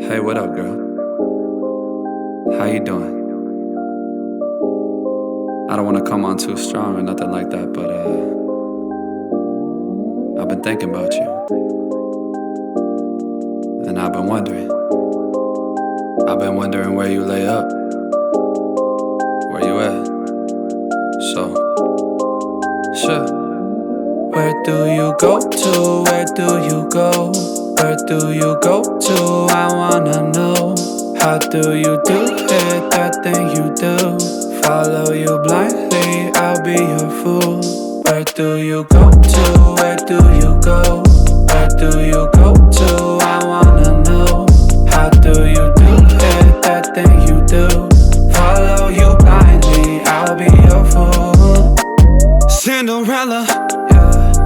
Hey, what up, girl? How you doing? I don't want to come on too strong or nothing like that, but I've been thinking about you. And I've been wondering where you lay up. Where you at? So, sure. Where do you go to? Where do you go? Where do you go to? I wanna know. How do you do it, that thing you do? Follow you blindly, I'll be your fool. Where do you go to? Where do you go? Where do you go to? I wanna know. How do you do it, that thing you do? Follow you blindly, I'll be your fool. Cinderella,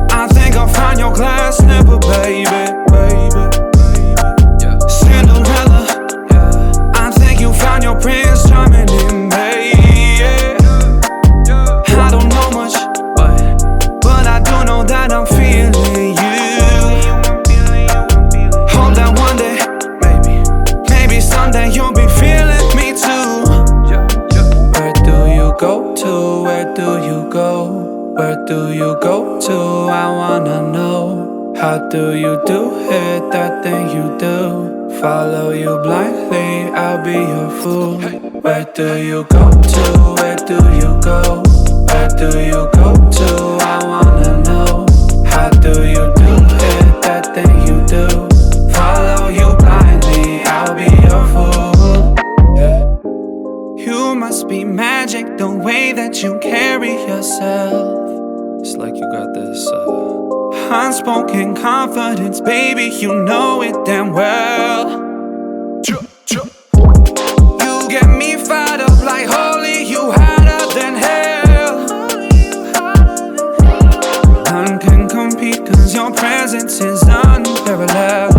I think I'll find your glass slipper, baby. Cinderella, I think you found your prince charming in me. I don't know much, but I do know that I'm feeling you. Hope that one day, maybe someday you'll be feeling me too. Where do you go to? Where do you go? Where do you go to? I wanna know. How do you do it, that thing you do? Follow you blindly, I'll be your fool. Where do you go to? Where do you go? Where do you go to? I wanna know. How do you do it, that thing you do? Follow you blindly, I'll be your fool. Yeah. You must be magic, the way that you carry yourself. It's like you got this unspoken confidence, baby, you know it damn well. You get me fired up like holy, you hotter than hell. None can compete cause your presence is unparalleled.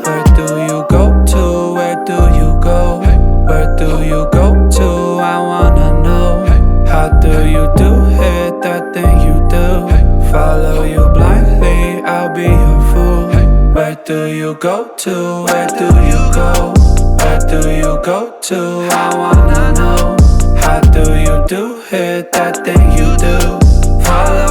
Where do you go to? Where do you go? Where do you go to? I wanna know. How do you do it, that thing you do? Follow you blindly, I'll be your fool. Where do you go to? Where do you go? Where do you go to? I wanna know. How do you do it, that thing you do? Follow